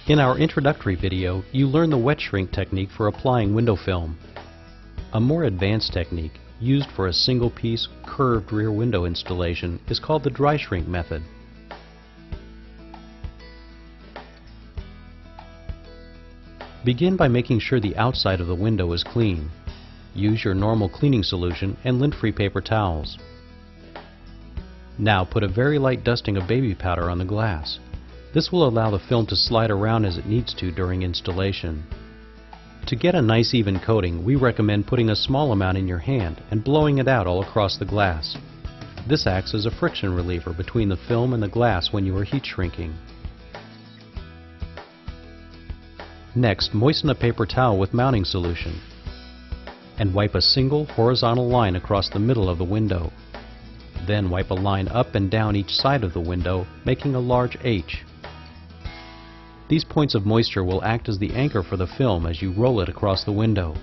In our introductory video, you learn the wet shrink technique for applying window film. A more advanced technique, used for a single-piece, curved rear window installation, is called the dry shrink method. Begin by making sure the outside of the window is clean. Use your normal cleaning solution and lint-free paper towels. Now put a very light dusting of baby powder on the glass. This will allow the film to slide around as it needs to during installation. To get a nice even coating, we recommend putting a small amount in your hand and blowing it out all across the glass. This acts as a friction reliever between the film and the glass when you are heat shrinking. Next, moisten a paper towel with mounting solution and wipe a single horizontal line across the middle of the window. Then wipe a line up and down each side of the window, making a large H. These points of moisture will act as the anchor for the film as you roll it across the window.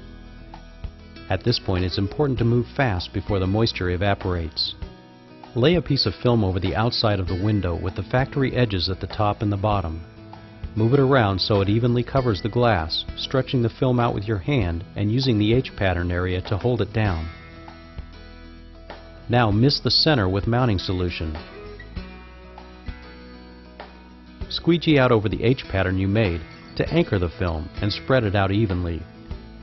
At this point, it's important to move fast before the moisture evaporates. Lay a piece of film over the outside of the window with the factory edges at the top and the bottom. Move it around so it evenly covers the glass, stretching the film out with your hand and using the H pattern area to hold it down. Now mist the center with mounting solution. Squeegee out over the H pattern you made to anchor the film and spread it out evenly.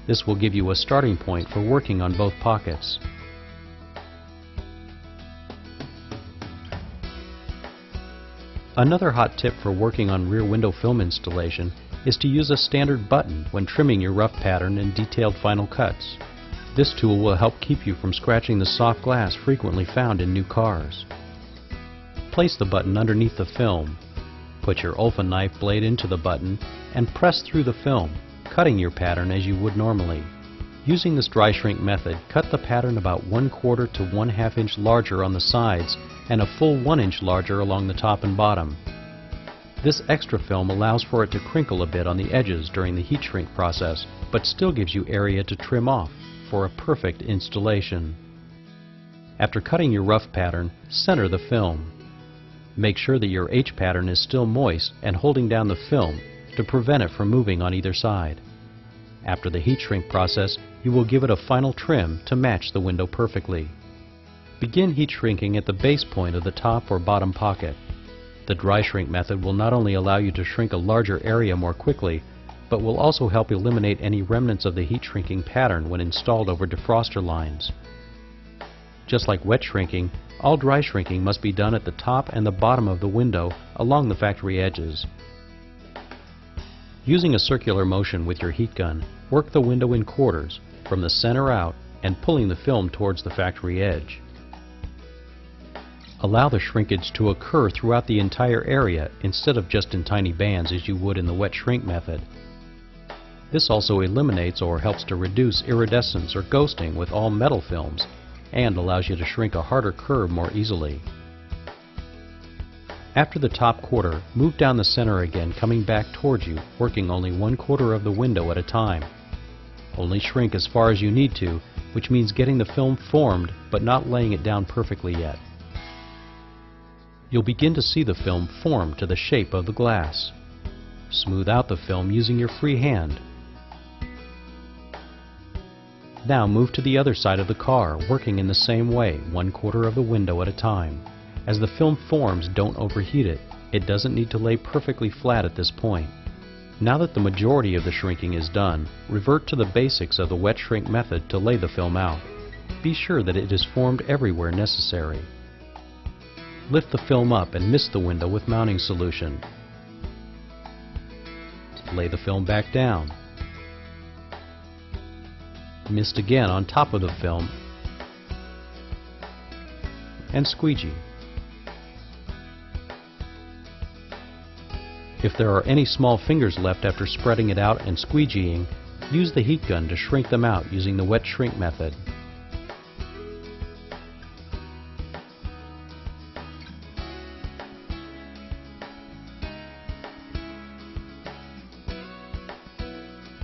This will give you a starting point for working on both pockets. Another hot tip for working on rear window film installation is to use a standard button when trimming your rough pattern and detailed final cuts. This tool will help keep you from scratching the soft glass frequently found in new cars. Place the button underneath the film. Put your Olfa knife blade into the button and press through the film, cutting your pattern as you would normally. Using this dry shrink method, cut the pattern about 1/4 to 1/2 inch larger on the sides and a full 1 inch larger along the top and bottom. This extra film allows for it to crinkle a bit on the edges during the heat shrink process, but still gives you area to trim off for a perfect installation. After cutting your rough pattern, center the film. Make sure that your H pattern is still moist and holding down the film to prevent it from moving on either side. After the heat shrink process, you will give it a final trim to match the window perfectly. Begin heat shrinking at the base point of the top or bottom pocket. The dry shrink method will not only allow you to shrink a larger area more quickly, but will also help eliminate any remnants of the heat shrinking pattern when installed over defroster lines. Just like wet shrinking, all dry shrinking must be done at the top and the bottom of the window along the factory edges. Using a circular motion with your heat gun, work the window in quarters from the center out and pulling the film towards the factory edge. Allow the shrinkage to occur throughout the entire area instead of just in tiny bands as you would in the wet shrink method. This also eliminates or helps to reduce iridescence or ghosting with all metal films and allows you to shrink a harder curve more easily. After the top quarter, move down the center again, coming back towards you, working only 1/4 of the window at a time. Only shrink as far as you need to, which means getting the film formed but not laying it down perfectly yet. You'll begin to see the film form to the shape of the glass. Smooth out the film using your free hand. Now move to the other side of the car, working in the same way, 1/4 of the window at a time. As the film forms, don't overheat it. It doesn't need to lay perfectly flat at this point. Now that the majority of the shrinking is done, revert to the basics of the wet shrink method to lay the film out. Be sure that it is formed everywhere necessary. Lift the film up and mist the window with mounting solution. Lay the film back down. Mist again on top of the film and squeegee. If there are any small fingers left after spreading it out and squeegeeing, use the heat gun to shrink them out using the wet shrink method.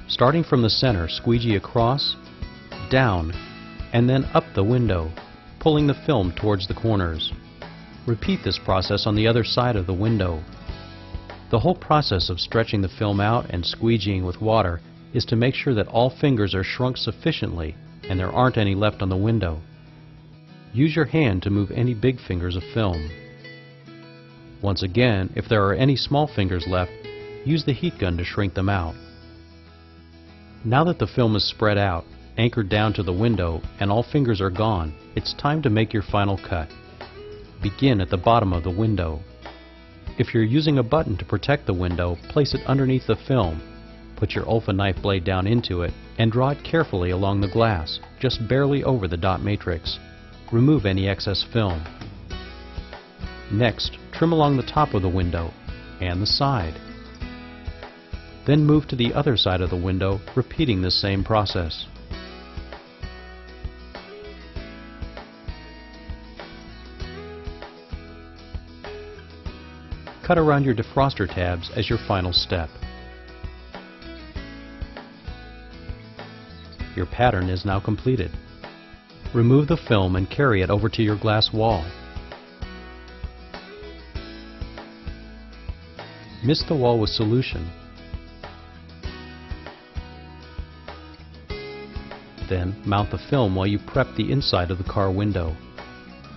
Starting from the center, squeegee across, down, and then up the window, pulling the film towards the corners. Repeat this process on the other side of the window. The whole process of stretching the film out and squeegeeing with water is to make sure that all fingers are shrunk sufficiently and there aren't any left on the window. Use your hand to move any big fingers of film. Once again, if there are any small fingers left, use the heat gun to shrink them out. Now that the film is spread out, anchored down to the window, and all fingers are gone, it's time to make your final cut. Begin at the bottom of the window. If you're using a button to protect the window, place it underneath the film. Put your Olfa knife blade down into it and draw it carefully along the glass, just barely over the dot matrix. Remove any excess film. Next, trim along the top of the window and the side. Then move to the other side of the window, repeating the same process. Cut around your defroster tabs as your final step. Your pattern is now completed. Remove the film and carry it over to your glass wall. Mist the wall with solution. Then mount the film while you prep the inside of the car window.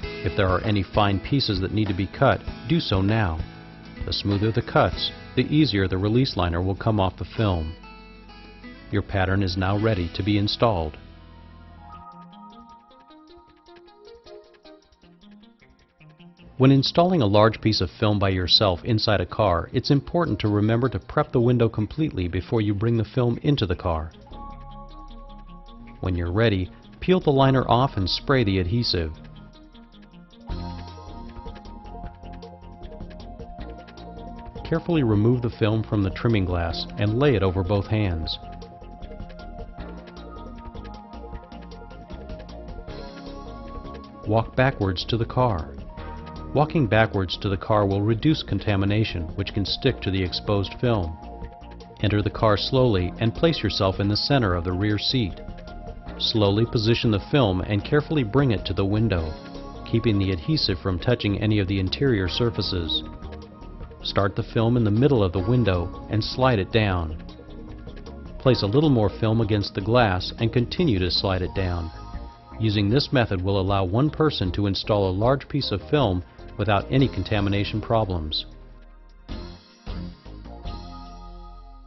If there are any fine pieces that need to be cut, do so now. The smoother the cuts, the easier the release liner will come off the film. Your pattern is now ready to be installed. When installing a large piece of film by yourself inside a car, it's important to remember to prep the window completely before you bring the film into the car. When you're ready, peel the liner off and spray the adhesive. Carefully remove the film from the trimming glass and lay it over both hands. Walk backwards to the car. Walking backwards to the car will reduce contamination, which can stick to the exposed film. Enter the car slowly and place yourself in the center of the rear seat. Slowly position the film and carefully bring it to the window, keeping the adhesive from touching any of the interior surfaces. Start the film in the middle of the window and slide it down. Place a little more film against the glass and continue to slide it down. Using this method will allow one person to install a large piece of film without any contamination problems.